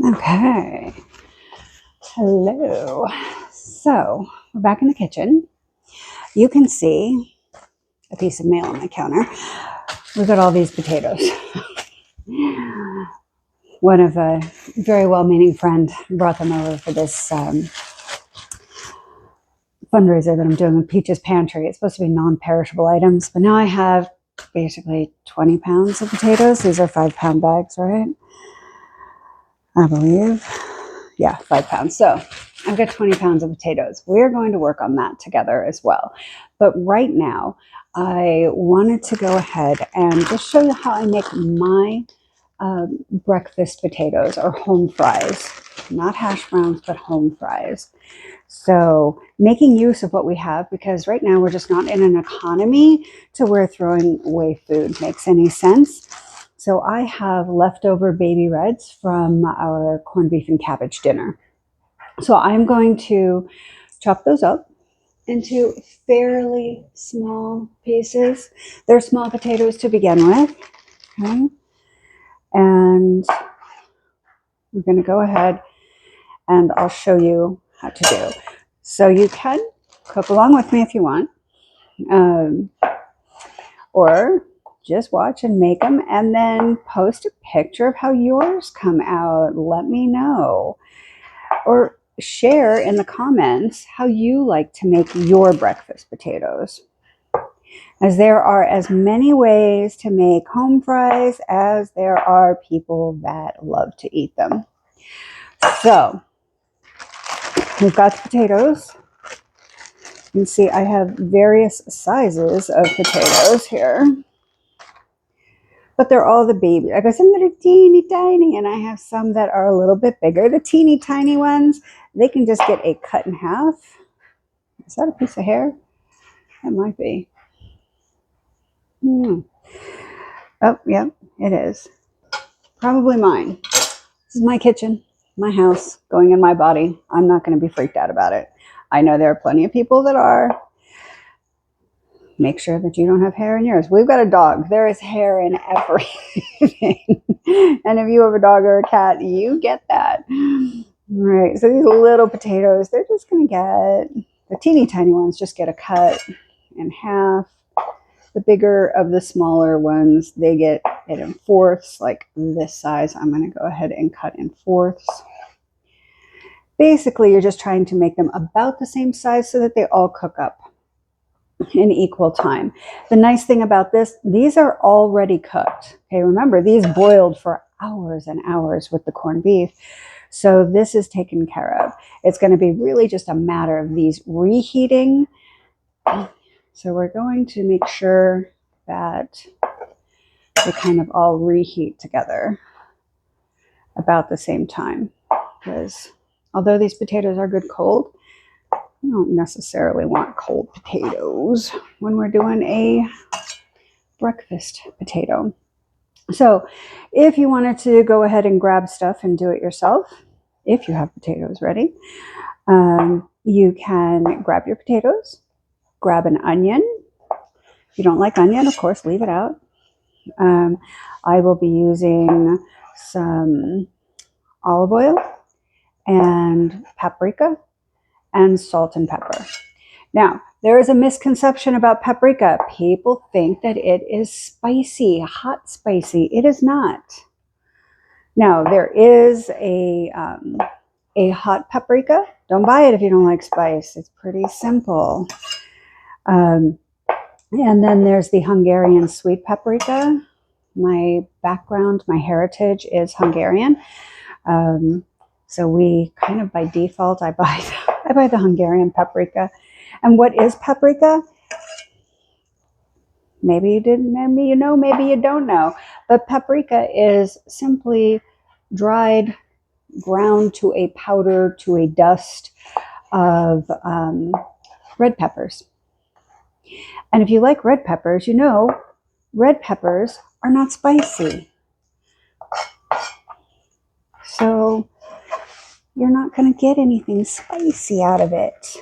Okay. Hello. So we're back in the kitchen. You can see a piece of mail on my counter. We've got all these potatoes. One of a very well-meaning friend brought them over for this fundraiser that I'm doing with Peach's Pantry. It's supposed to be non-perishable items, but now I have basically 20 pounds of potatoes. These are 5-pound bags, right? I believe. Yeah, 5 pounds. So I've got 20 pounds of potatoes. We're going to work on that together as well. But right now, I wanted to go ahead and just show you how I make my breakfast potatoes, or home fries. Not hash browns, but home fries. So making use of what we have, because right now we're just not in an economy to where throwing away food makes any sense. So I have leftover baby reds from our corned beef and cabbage dinner. So I'm going to chop those up into fairly small pieces. They're small potatoes to begin with. Okay. And we're going to go ahead and I'll show you how to do. So you can cook along with me if you want, or just watch and make them and then post a picture of how yours come out. Let me know. Or share in the comments how you like to make your breakfast potatoes, as there are as many ways to make home fries as there are people that love to eat them. So we've got the potatoes. You can see I have various sizes of potatoes here, but they're all the baby. I got some that are teeny tiny, and I have some that are a little bit bigger. The teeny tiny ones, they can just get a cut in half. Is that a piece of hair? That might be. Oh, yep, it is. Probably mine. This is my kitchen, my house, going in my body. I'm not going to be freaked out about it. I know there are plenty of people that are. Make sure that you don't have hair in yours. We've got a dog. There is hair in everything. And if you have a dog or a cat, you get that. All right, so these little potatoes, they're just going to get, the teeny tiny ones just get a cut in half. The bigger of the smaller ones, they get it in fourths, like this size. I'm going to go ahead and cut in fourths. Basically, you're just trying to make them about the same size so that they all cook up in equal time. The nice thing about this, these are already cooked. Okay, remember, these boiled for hours and hours with the corned beef. So this is taken care of. It's going to be really just a matter of these reheating. So we're going to make sure that they kind of all reheat together about the same time. Because although these potatoes are good cold, we don't necessarily want cold potatoes when we're doing a breakfast potato. So if you wanted to go ahead and grab stuff and do it yourself, if you have potatoes ready, you can grab your potatoes, grab an onion. If you don't like onion, of course, leave it out. I will be using some olive oil and paprika and salt and pepper. Now, there is a misconception about paprika. People think that it is spicy, hot spicy. It is not. Now, there is a hot paprika. Don't buy it if you don't like spice. It's pretty simple. And then there's the Hungarian sweet paprika. My background, my heritage is Hungarian. So we kind of by default, I buy the Hungarian paprika. And what is paprika? Maybe you didn't, maybe you know, maybe you don't know. But paprika is simply dried, ground to a powder, to a dust of red peppers. And if you like red peppers, you know red peppers are not spicy. So you're not going to get anything spicy out of it.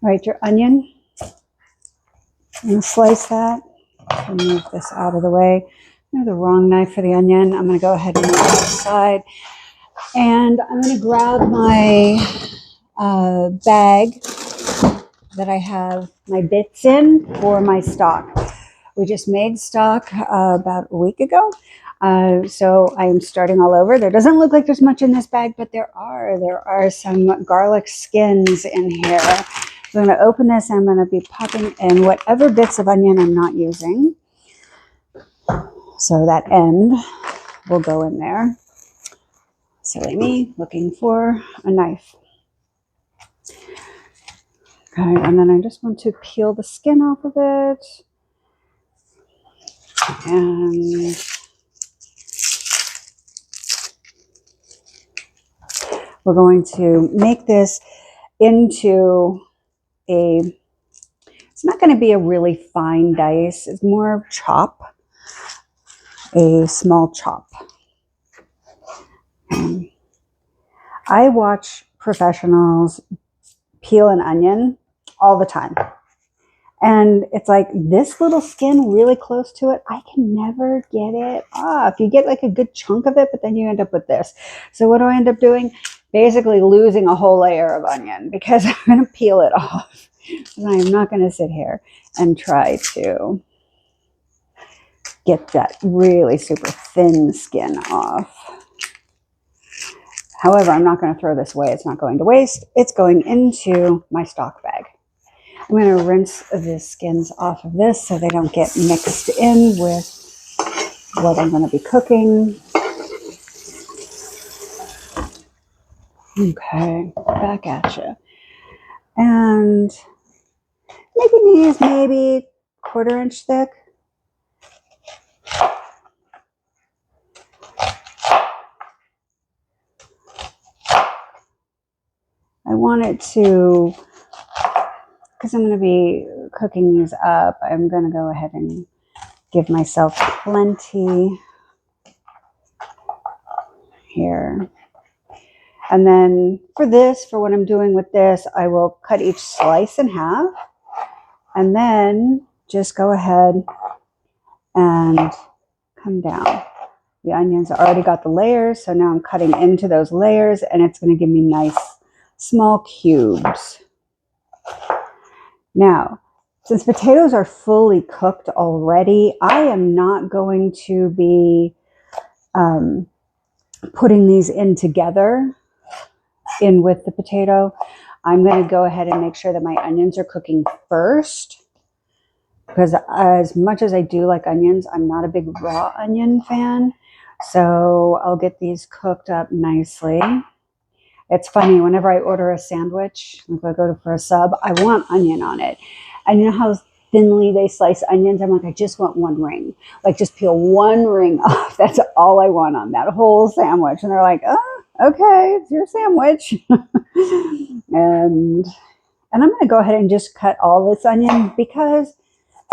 All right, your onion. I'm going to slice that. Move this out of the way. The wrong knife for the onion. I'm going to go ahead and move it aside. And I'm going to grab my bag that I have my bits in for my stock. We just made stock about a week ago. So I am starting all over. There doesn't look like there's much in this bag, but there are some garlic skins in here. So I'm going to open this and I'm going to be popping in whatever bits of onion I'm not using. So that end will go in there. Silly me, looking for a knife. Okay, and then I just want to peel the skin off of it. And we're going to make this into it's not going to be a really fine dice. It's more chop, a small chop. I watch professionals peel an onion all the time. And it's like this little skin really close to it, I can never get it off. You get like a good chunk of it, but then you end up with this. So what do I end up doing? Basically losing a whole layer of onion because I'm going to peel it off. And I'm not going to sit here and try to get that really super thin skin off. However, I'm not going to throw this away. It's not going to waste. It's going into my stock bag. I'm going to rinse the skins off of this so they don't get mixed in with what I'm going to be cooking. Okay, back at you. And making these maybe 1/4 inch thick. I want it to, because I'm going to be cooking these up, I'm going to go ahead and give myself plenty here. And then for what I'm doing with this, I will cut each slice in half and then just go ahead and come down. The onions already got the layers, so now I'm cutting into those layers and it's going to give me nice small cubes. Now, since potatoes are fully cooked already, I am not going to be putting these in together in with the potato. I'm going to go ahead and make sure that my onions are cooking first, because as much as I do like onions, I'm not a big raw onion fan. So I'll get these cooked up nicely. It's funny, whenever I order a sandwich, if I go for a sub, I want onion on it. And you know how thinly they slice onions? I'm like, I just want one ring. Like, just peel one ring off. That's all I want on that whole sandwich. And they're like, oh, okay, it's your sandwich. and I'm going to go ahead and just cut all this onion because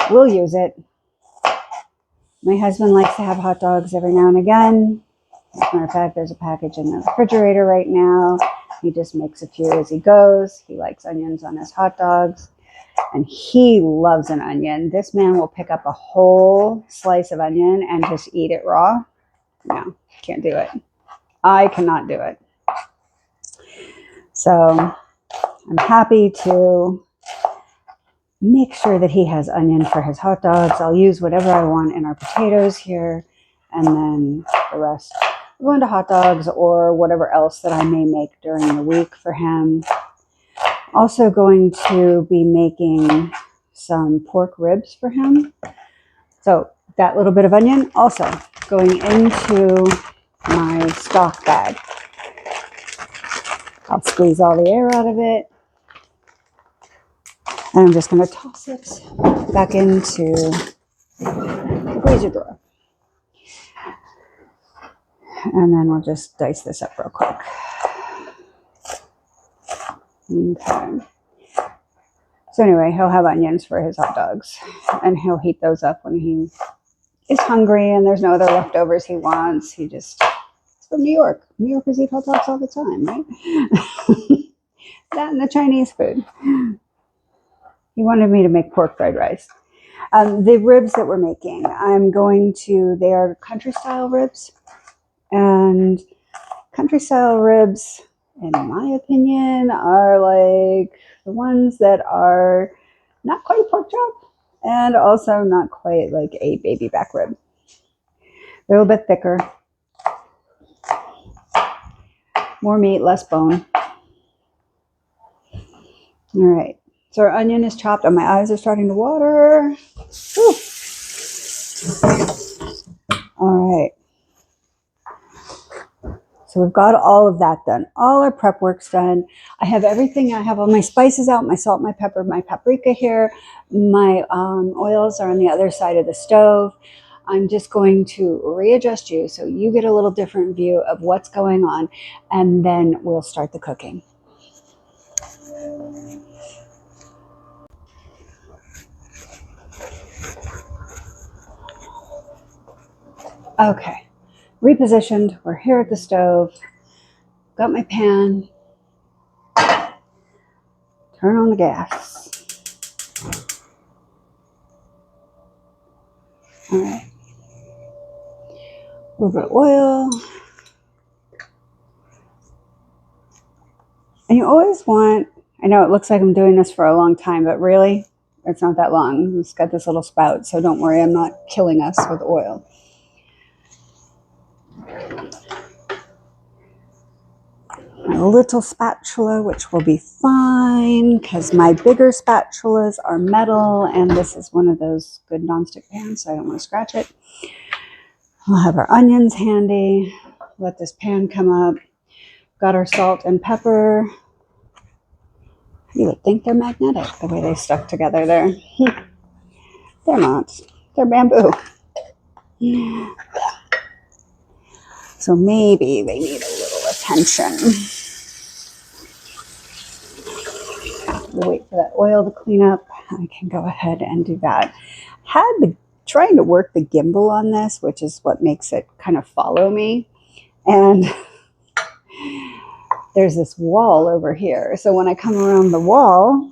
we'll use it. My husband likes to have hot dogs every now and again. As a matter of fact, there's a package in the refrigerator right now. He just makes a few as he goes. He likes onions on his hot dogs. And he loves an onion. This man will pick up a whole slice of onion and just eat it raw. No, can't do it. I cannot do it. So I'm happy to make sure that he has onion for his hot dogs. I'll use whatever I want in our potatoes here. And then the rest go into hot dogs or whatever else that I may make during the week for him. Also going to be making some pork ribs for him. So that little bit of onion also going into my stock bag. I'll squeeze all the air out of it. And I'm just going to toss it back into the freezer drawer. And then we'll just dice this up real quick. Okay. So anyway, he'll have onions for his hot dogs. And he'll heat those up when he is hungry and there's no other leftovers he wants. He's from New York. New Yorkers eat hot dogs all the time, right? That and the Chinese food. He wanted me to make pork fried rice. The ribs that we're making, they are country style ribs. And country style ribs, in my opinion, are like the ones that are not quite pork chop and also not quite like a baby back rib. They're a little bit thicker. More meat, less bone. All right. So our onion is chopped and my eyes are starting to water. Whew. All right. So we've got all of that done. All our prep work's done. I have everything. I have all my spices out, my salt, my pepper, my paprika here. My oils are on the other side of the stove. I'm just going to readjust you so you get a little different view of what's going on, and then we'll start the cooking. Okay, repositioned. We're here at the stove. Got my pan. Turn on the gas. All right. A little bit of oil. And you always want, I know it looks like I'm doing this for a long time, but really, it's not that long. It's got this little spout, so don't worry, I'm not killing us with oil. My little spatula, which will be fine, because my bigger spatulas are metal, and this is one of those good nonstick pans, so I don't want to scratch it. We'll have our onions handy. Let this pan come up. Got our salt and pepper. You would think they're magnetic, the way they stuck together there. They're not. They're bamboo. So maybe they need a little attention. We'll wait for that oil to clean up. I can go ahead and do that. Trying to work the gimbal on this, which is what makes it kind of follow me. And there's this wall over here. So when I come around the wall,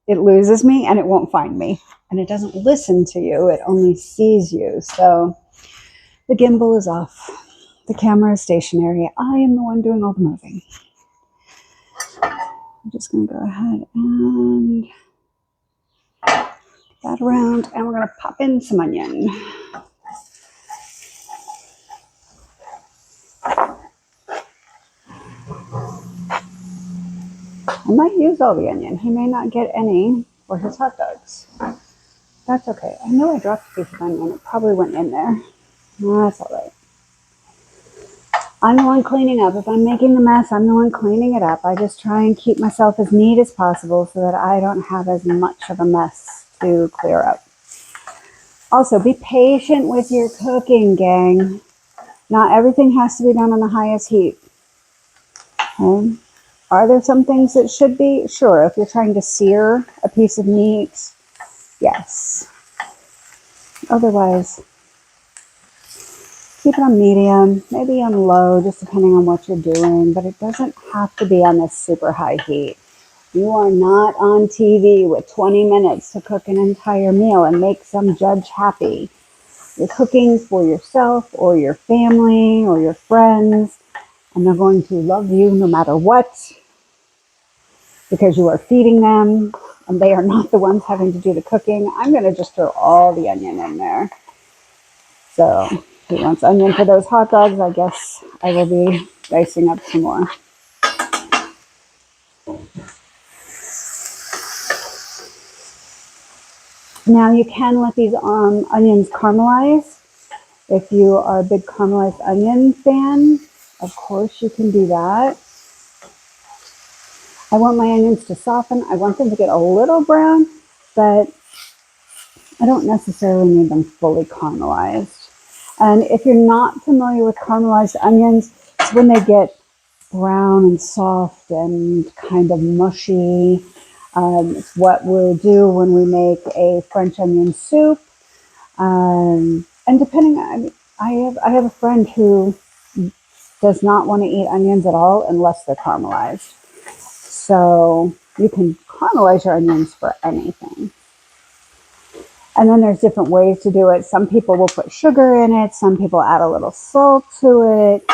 it loses me and it won't find me. And it doesn't listen to you. It only sees you. So the gimbal is off. The camera is stationary. I am the one doing all the moving. I'm just going to go ahead and that around, and we're going to pop in some onion. I might use all the onion. He may not get any for his hot dogs. That's okay. I know I dropped a piece of onion. It probably went in there. That's all right. I'm the one cleaning up. If I'm making the mess, I'm the one cleaning it up. I just try and keep myself as neat as possible so that I don't have as much of a mess to clear up. Also, be patient with your cooking, gang. Not everything has to be done on the highest heat. Okay? Are there some things that should be? Sure, if you're trying to sear a piece of meat, yes. Otherwise, keep it on medium, maybe on low, just depending on what you're doing, but it doesn't have to be on this super high heat. You are not on TV with 20 minutes to cook an entire meal and make some judge happy. You're cooking for yourself or your family or your friends, and they're going to love you no matter what because you are feeding them and they are not the ones having to do the cooking. I'm going to just throw all the onion in there. So if he wants onion for those hot dogs, I guess I will be dicing up some more. Now you can let these onions caramelize. If you are a big caramelized onion fan, of course you can do that. I want my onions to soften. I want them to get a little brown, but I don't necessarily need them fully caramelized. And if you're not familiar with caramelized onions, it's when they get brown and soft and kind of mushy. It's what we'll do when we make a French onion soup. And depending on, I have a friend who does not want to eat onions at all unless they're caramelized. So you can caramelize your onions for anything. And then there's different ways to do it. Some people will put sugar in it. Some people add a little salt to it.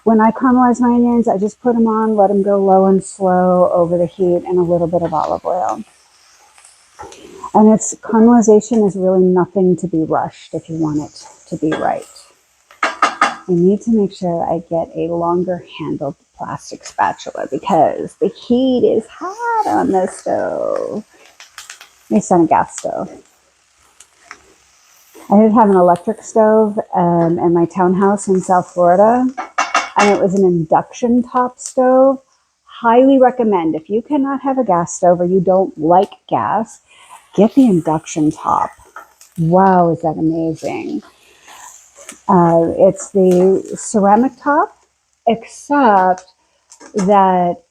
When I caramelize my onions, I just put them on, let them go low and slow over the heat, and a little bit of olive oil. And its caramelization is really nothing to be rushed if you want it to be right. I need to make sure I get a longer handled plastic spatula because the heat is hot on the stove. It's on a gas stove. I did have an electric stove in my townhouse in South Florida, and it was an induction top stove. Highly recommend, if you cannot have a gas stove or you don't like gas, get the induction top. Wow, is that amazing. It's the ceramic top, except that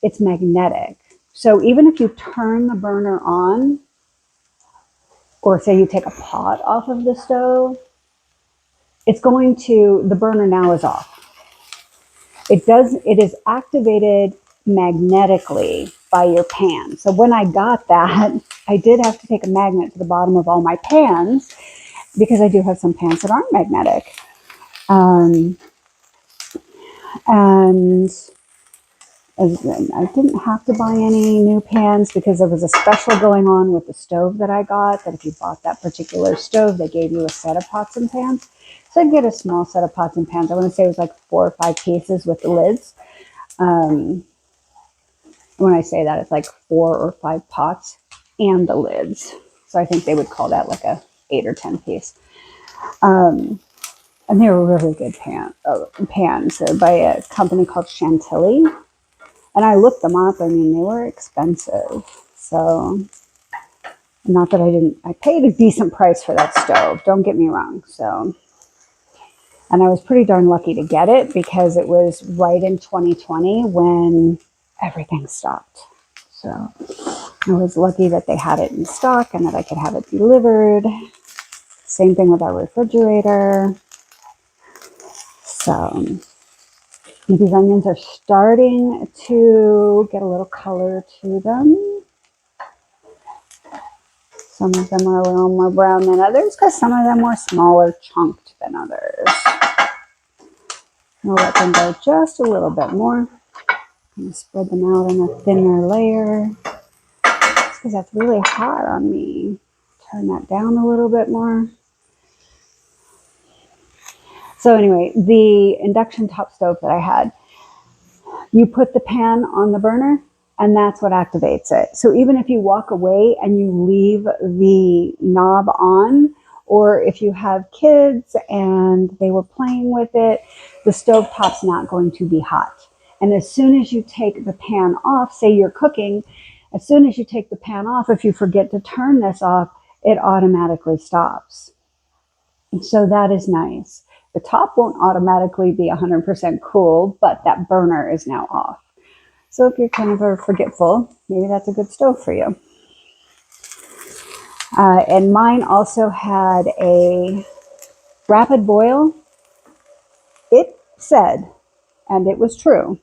it's magnetic. So even if you turn the burner on, or say you take a pot off of the stove, the burner now is off. It is activated magnetically by your pan. So when I got that, I did have to take a magnet to the bottom of all my pans because I do have some pans that aren't magnetic. And I didn't have to buy any new pans because there was a special going on with the stove that I got, that if you bought that particular stove, they gave you a set of pots and pans. So I'd get a small set of pots and pans. I want to say it was like 4 or 5 pieces with the lids. When I say that, it's like 4 or 5 pots and the lids. So I think they would call that like a 8 or 10 piece. And they were really good pans by a company called Chantilly. And I looked them up. I mean, they were expensive. So, not that I paid a decent price for that stove. Don't get me wrong. So, and I was pretty darn lucky to get it because it was right in 2020 when everything stopped. So, I was lucky that they had it in stock and that I could have it delivered. Same thing with our refrigerator. So, these onions are starting to get a little color to them. Some of them are a little more brown than others because some of them were smaller chunked than others. I'll let them go just a little bit more. I'm going to spread them out in a thinner layer because that's really hot on me. Turn that down a little bit more. So anyway, the induction top stove that I had, you put the pan on the burner and that's what activates it. So even if you walk away and you leave the knob on, or if you have kids and they were playing with it, the stove top's not going to be hot. And as soon as you take the pan off, say you're cooking, as soon as you take the pan off, if you forget to turn this off, it automatically stops. And so that is nice. The top won't automatically be 100% cool, but that burner is now off. So if you're kind of forgetful, maybe that's a good stove for you. And mine also had a rapid boil. It said, and it was true,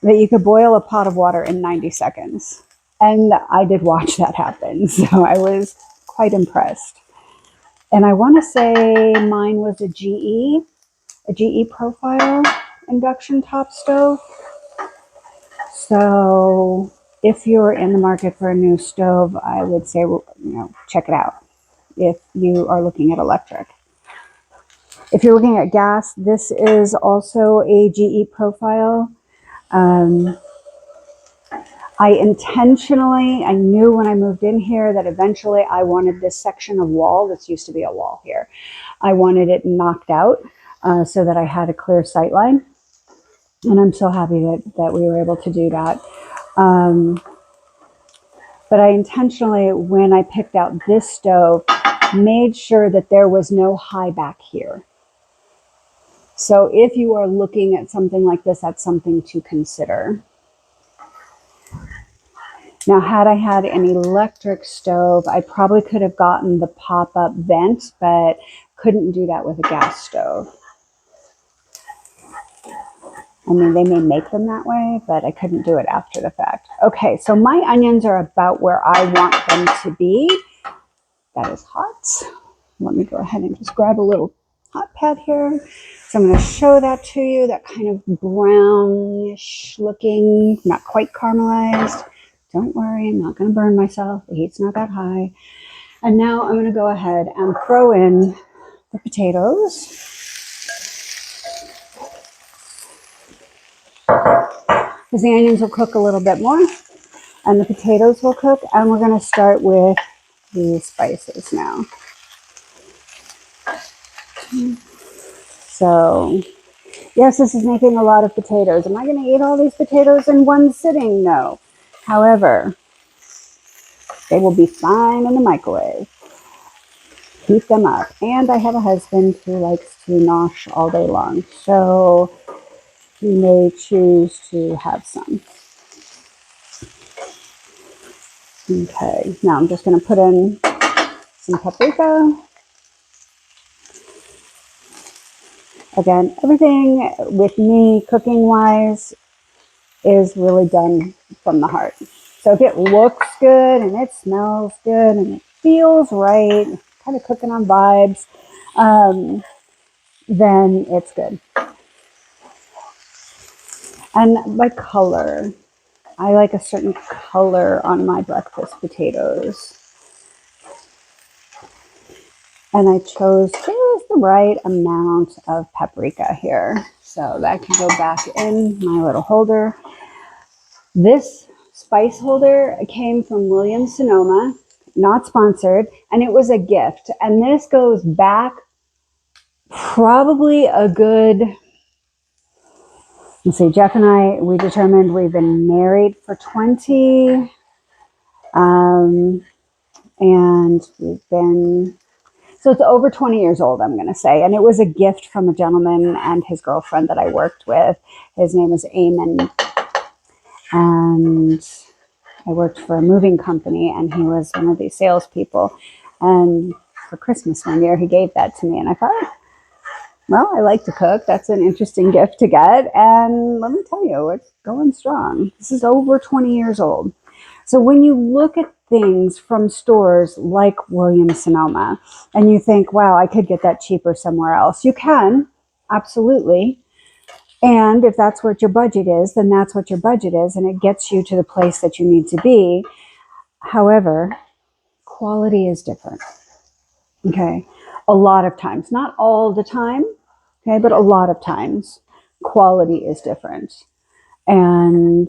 that you could boil a pot of water in 90 seconds. And I did watch that happen, so I was quite impressed. And I want to say mine was a GE profile induction top stove. So if you're in the market for a new stove, I would say, check it out if you are looking at electric. If you're looking at gas, this is also a GE profile. I knew when I moved in here that eventually I wanted this section of wall, this used to be a wall here, I wanted it knocked out so that I had a clear sight line. And I'm so happy that we were able to do that. But I intentionally, when I picked out this stove, made sure that there was no high back here. So if you are looking at something like this, that's something to consider. Now, had I had an electric stove, I probably could have gotten the pop-up vent, but couldn't do that with a gas stove. I mean, they may make them that way, but I couldn't do it after the fact. Okay, so my onions are about where I want them to be. that is hot. Let me go ahead and just grab a little hot pad here. So I'm going to show that to you, that kind of brownish looking, not quite caramelized. Don't worry, I'm not going to burn myself. The heat's not that high. And now I'm going to go ahead and throw in the potatoes. Because the onions will cook a little bit more and the potatoes will cook. And we're going to start with the spices now. So, yes, this is making a lot of potatoes. Am I going to eat all these potatoes in one sitting? No. However, they will be fine in the microwave. Heat them up. And I have a husband who likes to nosh all day long. So he may choose to have some. Okay, now I'm just going to put in some paprika. Again, everything with me cooking-wise is really done from the heart. So if it looks good and it smells good and it feels right, kind of cooking on vibes, then it's good. And by color, I like a certain color on my breakfast potatoes. And I chose just the right amount of paprika here. So that can go back in my little holder. This spice holder came from Williams-Sonoma, not sponsored, and it was a gift. And this goes back probably a good, let's see, Jeff and I, we determined we've been married for 20, and we've been, so it's over 20 years old, I'm going to say. And it was a gift from a gentleman and his girlfriend that I worked with. His name was Eamon. And I worked for a moving company, and he was one of these salespeople. And for Christmas one year, he gave that to me. And I thought, well, I like to cook. That's an interesting gift to get. And let me tell you, it's going strong. This is over 20 years old. So when you look at things from stores like Williams-Sonoma and you think, wow, I could get that cheaper somewhere else, you can, absolutely. And if that's what your budget is, then that's what your budget is, and it gets you to the place that you need to be. However, quality is different. Okay. A lot of times, not all the time, okay, but a lot of times, quality is different. And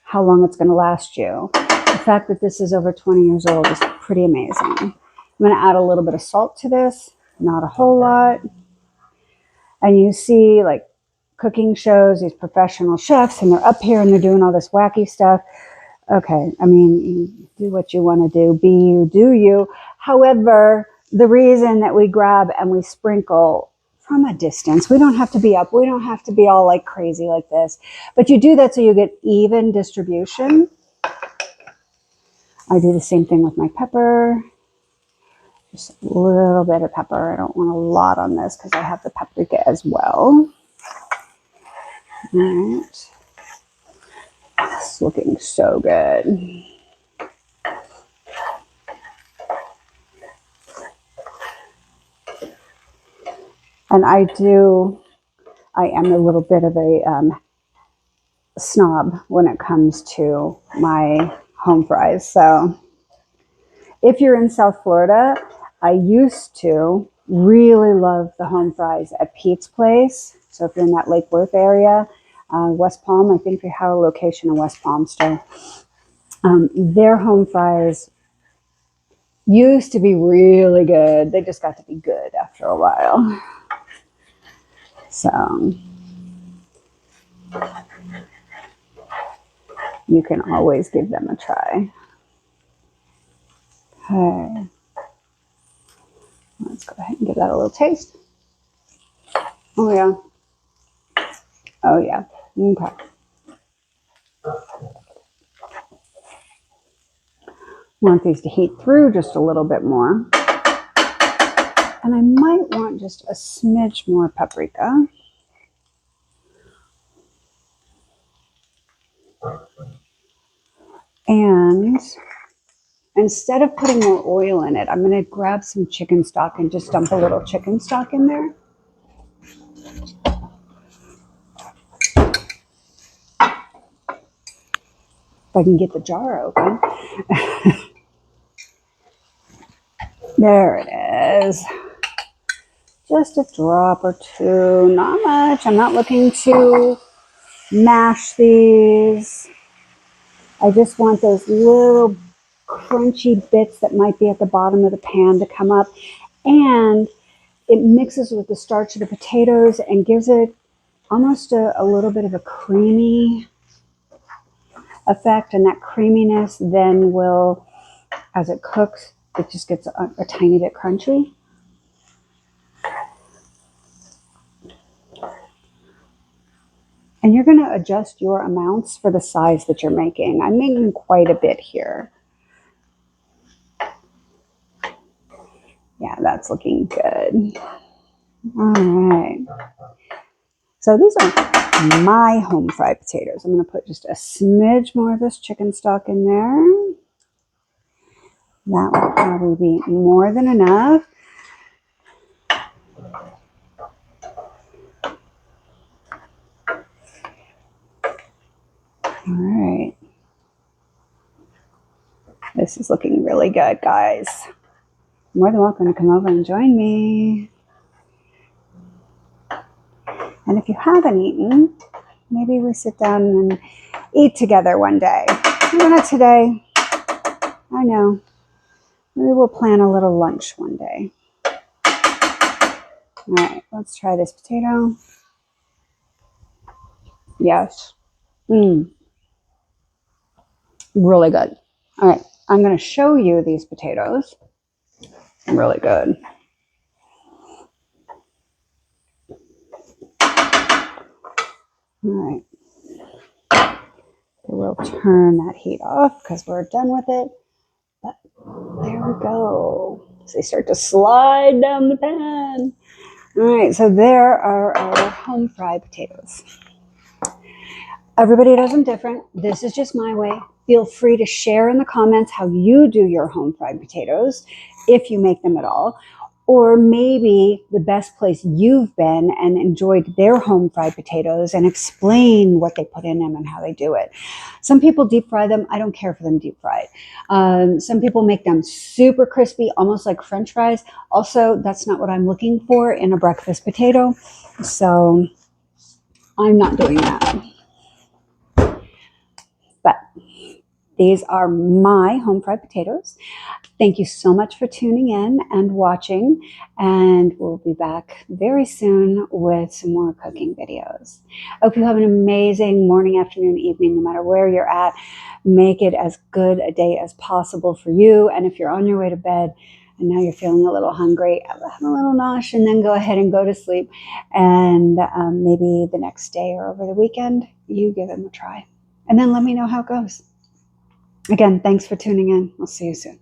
how long it's going to last you. The fact that this is over 20 years old is pretty amazing. I'm going to add a little bit of salt to this, not a whole lot. And you see like cooking shows, these professional chefs, and they're up here and they're doing all this wacky stuff. Okay, I mean, you do what you want to do, be you, do you. However, the reason that we grab and we sprinkle from a distance, we don't have to be up, we don't have to be all like crazy like this, but you do that so you get even distribution. I do the same thing with my pepper. Just a little bit of pepper. I don't want a lot on this because I have the paprika as well. All right. It's looking so good. And I am a little bit of a snob when it comes to my home fries. So if you're in South Florida, I used to really love the home fries at Pete's Place. So if you're in that Lake Worth area, West Palm, I think they have a location in West Palm still. Their home fries used to be really good. They just got to be good after a while. So you can always give them a try. Okay. Let's go ahead and give that a little taste. Oh, yeah. Oh, yeah. Okay. Want these to heat through just a little bit more. And I might want just a smidge more paprika. And instead of putting more oil in it, I'm going to grab some chicken stock and just dump a little chicken stock in there. If I can get the jar open. There it is. Just a drop or two, not much. I'm not looking to mash these. I just want those little crunchy bits that might be at the bottom of the pan to come up. And it mixes with the starch of the potatoes and gives it almost a little bit of a creamy effect. And that creaminess then will, as it cooks, it just gets a tiny bit crunchy. And you're going to adjust your amounts for the size that you're making. I'm making quite a bit here. Yeah, that's looking good. All right. So these are my home fried potatoes. I'm going to put just a smidge more of this chicken stock in there. That will probably be more than enough. All right. This is looking really good, guys. You're more than welcome to come over and join me. And if you haven't eaten, maybe we sit down and eat together one day. Maybe not today. I know. Maybe we'll plan a little lunch one day. All right, let's try this potato. Yes. Really good. All right, I'm going to show you these potatoes. Really good. All right. We'll turn that heat off because we're done with it. But there we go. So they start to slide down the pan. All right, so there are our home fried potatoes. Everybody does them different. This is just my way. Feel free to share in the comments how you do your home fried potatoes, if you make them at all, or maybe the best place you've been and enjoyed their home fried potatoes, and explain what they put in them and how they do it. Some people deep fry them. I don't care for them deep fried. Some people make them super crispy, almost like French fries. Also, that's not what I'm looking for in a breakfast potato. So I'm not doing that. But these are my home fried potatoes. Thank you so much for tuning in and watching, and we'll be back very soon with some more cooking videos. I hope you have an amazing morning, afternoon, evening, no matter where you're at. Make it as good a day as possible for you. And if you're on your way to bed and now you're feeling a little hungry, have a little nosh, and then go ahead and go to sleep. And maybe the next day or over the weekend, you give them a try. And then let me know how it goes. Again, thanks for tuning in. I'll see you soon.